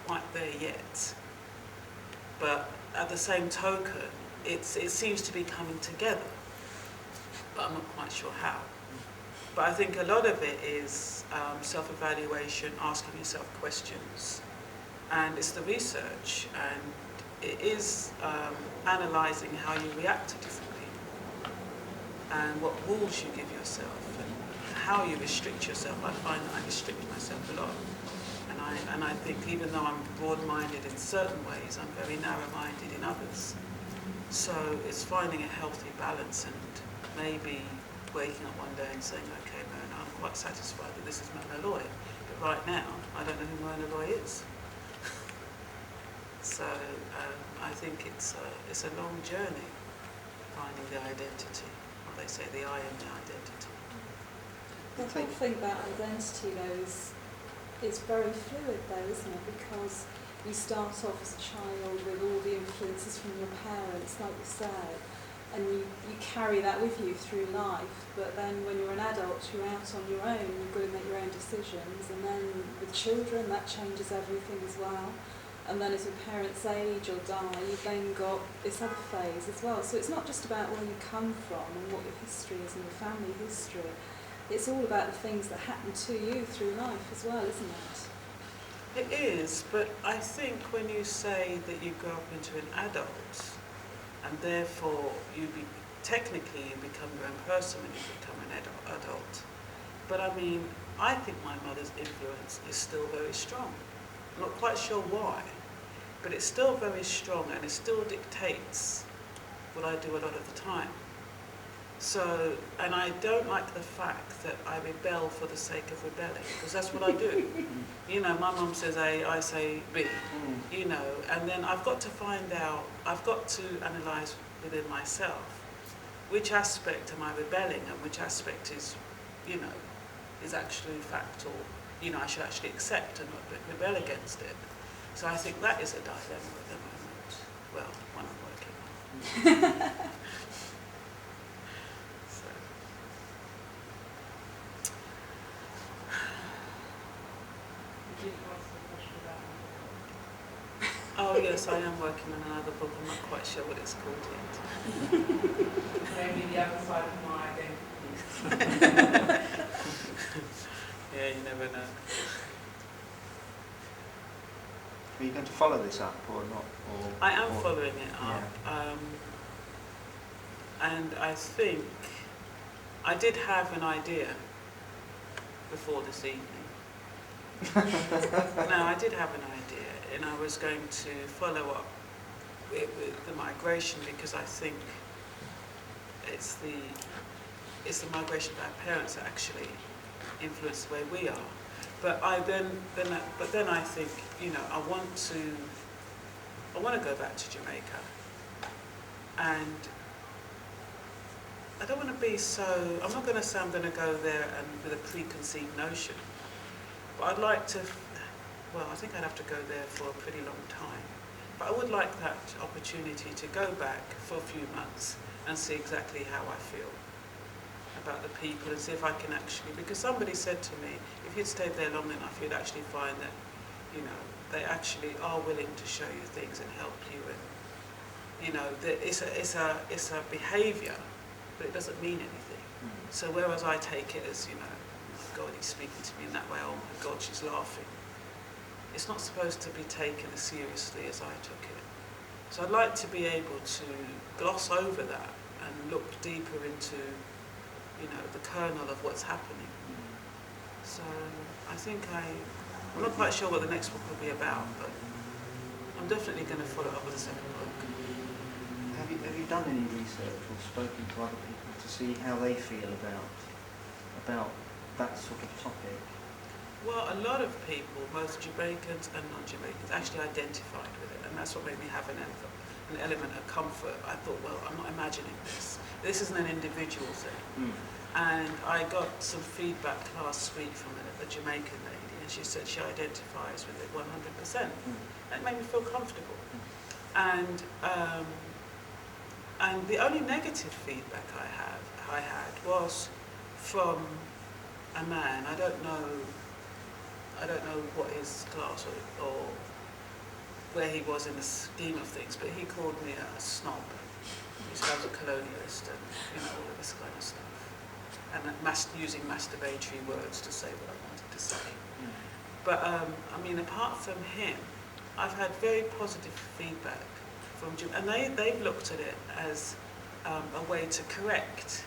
quite there yet. But at the same token, it seems to be coming together. But I'm not quite sure how. But I think a lot of it is self-evaluation, asking yourself questions. And it's the research, and it is analysing how you react to different people and what rules you give yourself and how you restrict yourself. I find that I restrict myself a lot. And I think even though I'm broad-minded in certain ways, I'm very narrow-minded in others. So it's finding a healthy balance and maybe waking up one day and saying, okay, Myrna, I'm quite satisfied that this is Myrna Loy, but right now I don't know who Myrna Loy is. So I think it's a long journey finding the identity. Well, they say the I am the identity. The whole thing about identity though is very fluid though, isn't it? Because you start off as a child with all the influences from your parents, like you said, and you carry that with you through life, but then when you're an adult, you're out on your own, you've got to make your own decisions, and then with children, that changes everything as well. And then as your parents age or die, you've then got this other phase as well. So it's not just about where you come from and what your history is and your family history. It's all about the things that happen to you through life as well, isn't it? It is, but I think when you say that you grow up into an adult, and therefore technically you become your own person when you become an adult. But I mean, I think my mother's influence is still very strong. I'm not quite sure why, but it's still very strong and it still dictates what I do a lot of the time. So, and I don't like the fact that I rebel for the sake of rebelling, because that's what I do. You know, my mum says A, I say B, you know, and then I've got to find out, I've got to analyse within myself which aspect am I rebelling and which aspect is, you know, is actually fact, or, you know, I should actually accept and not rebel against it. So I think that is a dilemma at the moment. Well, one I'm working on. Oh yes, I am working on another book. I'm not quite sure what it's called yet. Maybe the other side of my identity. Yeah, you never know. Are you going to follow this up or not? I am following it up, yeah. And I think I did have an idea before this evening. No, I did have an idea, and I was going to follow up with the migration, because I think it's the migration of our parents that actually influence the way we are. But then I think, you know, I want to go back to Jamaica, and I don't want to be so. I'm not going to say I'm going to go there and with a preconceived notion. But I'd like to, well, I think I'd have to go there for a pretty long time. But I would like that opportunity to go back for a few months and see exactly how I feel about the people, and see if I can actually, because somebody said to me, if you'd stayed there long enough, you'd actually find that, you know, they actually are willing to show you things and help you, and, you know, it's a behaviour, but it doesn't mean anything. So whereas I take it as, you know, God, he's speaking to me in that way, oh my God, she's laughing. It's not supposed to be taken as seriously as I took it. So I'd like to be able to gloss over that and look deeper into, you know, the kernel of what's happening. So I think I'm not quite sure what the next book will be about, but I'm definitely going to follow up with a second book. Have you done any research or spoken to other people to see how they feel about that sort of topic? Well, a lot of people, both Jamaicans and non-Jamaicans, actually identified with it, and that's what made me have an element of comfort. I thought, well, I'm not imagining this. This isn't an individual thing. And I got some feedback last week from a Jamaican lady, and she said she identifies with it 100%. And it made me feel comfortable. And the only negative feedback I had was from a man. I don't know what his class or where he was in the scheme of things, but he called me a snob. He said I was a colonialist and, all of this kind of stuff. And using masturbatory words to say what I wanted to say. But, apart from him, I've had very positive feedback from Jim, and they've looked at it as a way to correct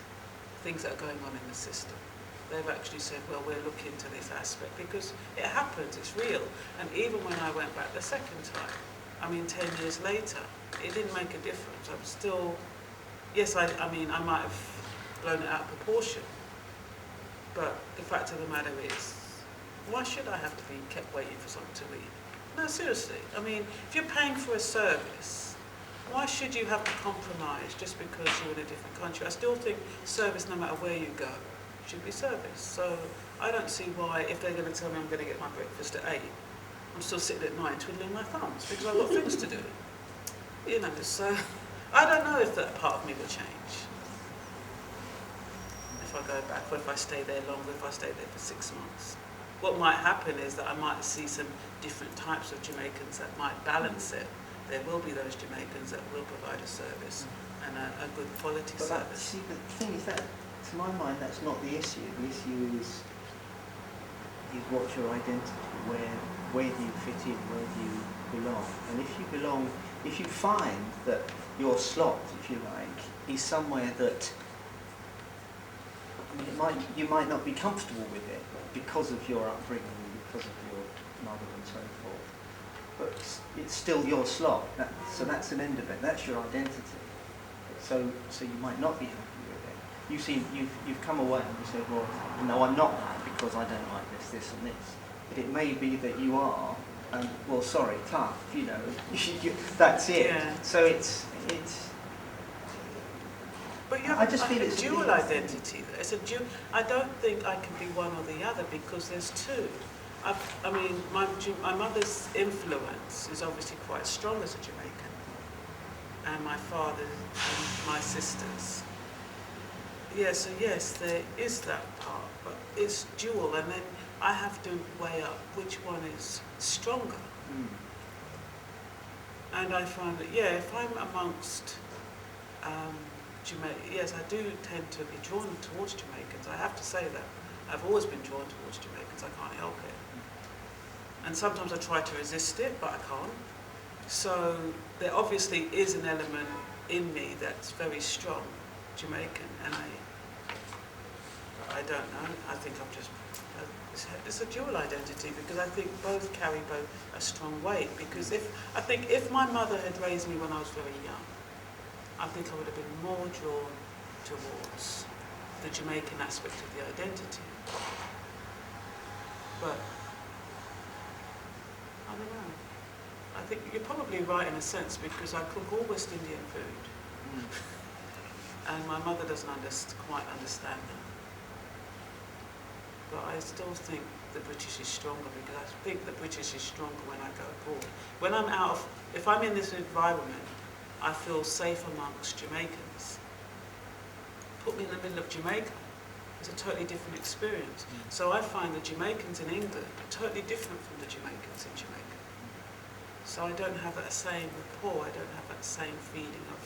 things that are going on in the system. They've actually said, well, we'll look into this aspect because it happens, it's real. And even when I went back the second time, 10 years later, it didn't make a difference. I'm still, yes, I might have blown it out of proportion, but the fact of the matter is, why should I have to be kept waiting for something to eat? No, seriously. If you're paying for a service, why should you have to compromise just because you're in a different country? I still think service, no matter where you go, should be service. So I don't see why, if they're going to tell me I'm going to get my breakfast at 8, I'm still sitting at 9 twiddling my thumbs because I've got things to do. So I don't know if that part of me will change. If I go back, or if I stay there longer, if I stay there for 6 months. What might happen is that I might see some different types of Jamaicans that might balance it. There will be those Jamaicans that will provide a service and a good quality service. See, the thing is that, to my mind, that's not the issue. The issue is what's your identity, where do you fit in, where do you belong? And if you find that your slot, if you like, is somewhere that you might not be comfortable with it because of your upbringing, because of your mother and so forth, but it's still your slot. So that's an end of it. That's your identity. So you might not be happy with it. You've come away and you said, well, no, I'm not that because I don't like this, and this. But it may be that you are, and well, sorry, tough. That's it. Yeah. So it's. But you have a dual identity. It's a dual. I don't think I can be one or the other because there's two. My mother's influence is obviously quite strong as a Jamaican, and my father and my sisters. Yeah, so yes, there is that part, but it's dual, and then I have to weigh up which one is stronger. And I find that, if I'm amongst yes, I do tend to be drawn towards Jamaicans. I have to say that. I've always been drawn towards Jamaicans. I can't help it. And sometimes I try to resist it, but I can't. So there obviously is an element in me that's very strong Jamaican, and I don't know. I think I'm just. It's a dual identity because I think both carry a strong weight. Because if my mother had raised me when I was very young, I think I would have been more drawn towards the Jamaican aspect of the identity. But I don't know. I think you're probably right in a sense because I cook all West Indian food, and my mother doesn't quite understand that. But I still think the British is stronger because I think the British is stronger when I go abroad. When I'm if I'm in this environment, I feel safe amongst Jamaicans. Put me in the middle of Jamaica, it's a totally different experience. So I find the Jamaicans in England are totally different from the Jamaicans in Jamaica. So I don't have that same rapport, I don't have that same feeling of,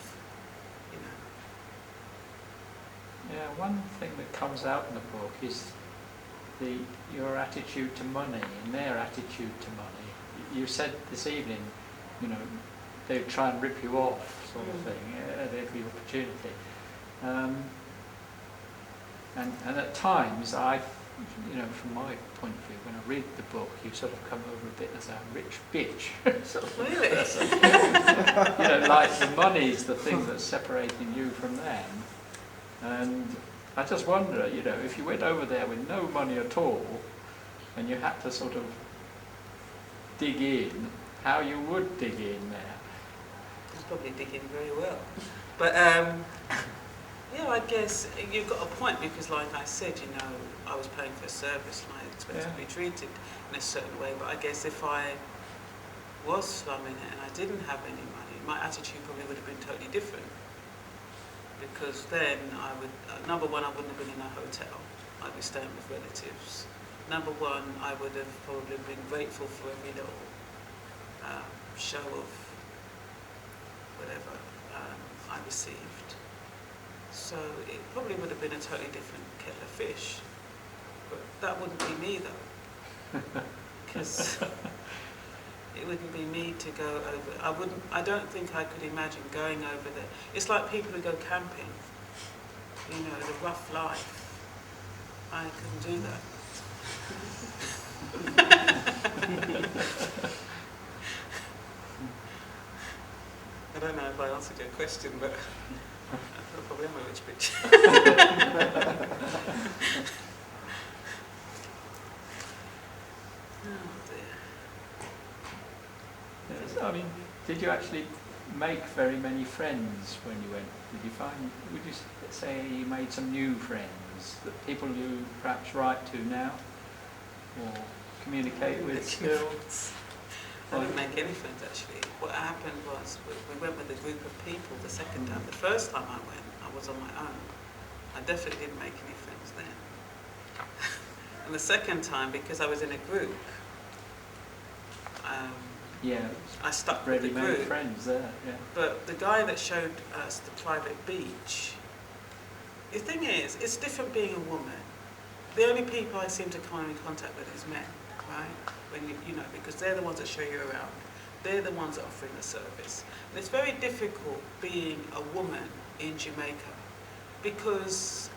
Yeah, one thing that comes out in the book is your attitude to money and their attitude to money. You said this evening, they would try and rip you off, sort of thing, at every opportunity. And at times, from my point of view, when I read the book, you sort of come over a bit as a rich bitch. Sort of. Really? Like the money's the thing that's separating you from them. And I just wonder, if you went over there with no money at all, and you had to sort of dig in, how you would dig in there. I'd probably dig in very well. But, I guess you've got a point because, like I said, I was paying for a service and I expected to be treated in a certain way. But I guess if I was slumming it and I didn't have any money, my attitude probably would have been totally different. Because then number one, I wouldn't have been in a hotel. I'd be staying with relatives. Number one, I would have probably been grateful for every little show of whatever I received. So it probably would have been a totally different kettle of fish. But that wouldn't be me though. Because it wouldn't be me to go over. I don't think I could imagine going over there. It's like people who go camping, you know, the rough life. I couldn't do that. I don't know if I answered your question, but I probably am a rich bitch. Oh dear. Yes, I mean, did you actually make very many friends when you went? Did you find, would you say you made some new friends, that people you perhaps write to now or communicate with still? I didn't make any friends actually. What happened was we went with a group of people the second time. The first time I went, I was on my own. I definitely didn't make any friends then. And the second time, because I was in a group, Yeah, I stuck with the really made group. friends there. Yeah. But the guy that showed us the private beach, the thing is, it's different being a woman. The only people I seem to come in contact with is men, right? When you know, because they're the ones that show you around. They're the ones that are offering the service. And it's very difficult being a woman in Jamaica because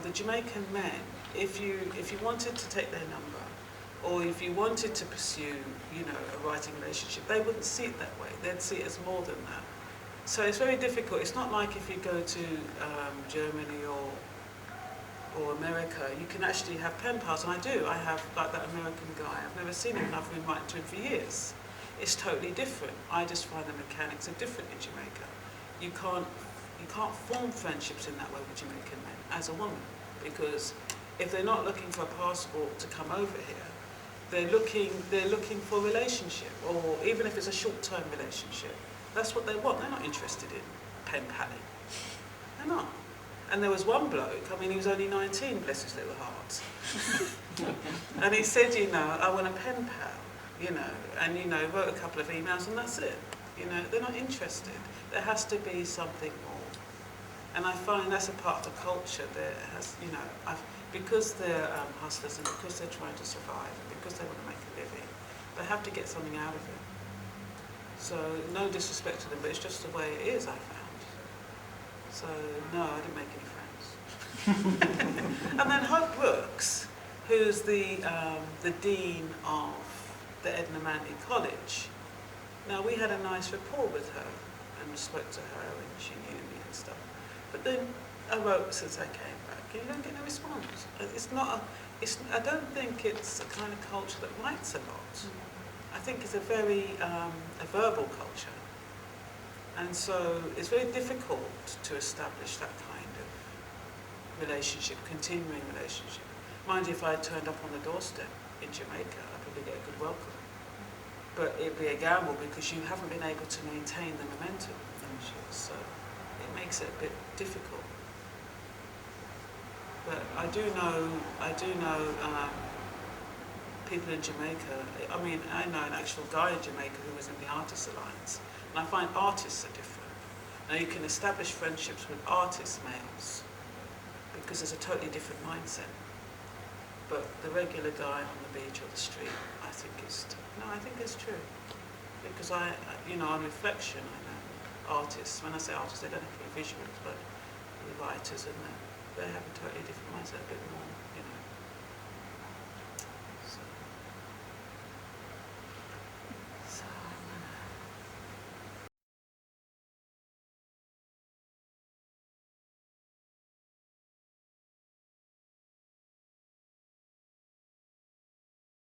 the Jamaican men, if you wanted to take their number, or if you wanted to pursue, you know, a writing relationship, they wouldn't see it that way. They'd see it as more than that. So it's very difficult. It's not like if you go to Germany or America, you can actually have pen pals, and I do. I have, like that American guy. I've never seen him, and I've been writing to him for years. It's totally different. I just find the mechanics are different in Jamaica. You can't form friendships in that way with Jamaican men as a woman, because if they're not looking for a passport to come over here, they're looking for a relationship, or even if it's a short-term relationship. That's what they want. They're not interested in pen paling. They're not. And there was one bloke, I mean, he was only 19, bless his little heart. And he said, you know, I want a pen pal, you know, and, you know, wrote a couple of emails and that's it. You know, they're not interested. There has to be something more. And I find that's a part of the culture that has, you know, because they're hustlers and because they're trying to survive and because they want to make a living, they have to get something out of it. So, no disrespect to them, but it's just the way it is, I found. So, no, I didn't make any friends. And then Hope Brooks, who's the dean of the Edna Manley College. Now, we had a nice rapport with her and spoke to her and she knew me and stuff. But then I wrote since I came back and you don't get no response. I don't think it's a kind of culture that writes a lot. I think it's a very a verbal culture. And so it's very difficult to establish that kind of relationship, continuing relationship. Mind you, if I had turned up on the doorstep in Jamaica, I'd probably get a good welcome. But it'd be a gamble because you haven't been able to maintain the momentum of friendships, so it makes it a bit difficult. But I do know people in Jamaica. I mean, I know an actual guy in Jamaica who was in the Artists Alliance. And I find artists are different. Now you can establish friendships with artist males because there's a totally different mindset. But the regular guy on the beach or the street, I think it's true. Because you know, on reflection, I know artists. When I say artists, they don't have to be visuals, but the writers and they have a totally different mindset, a bit more, you know.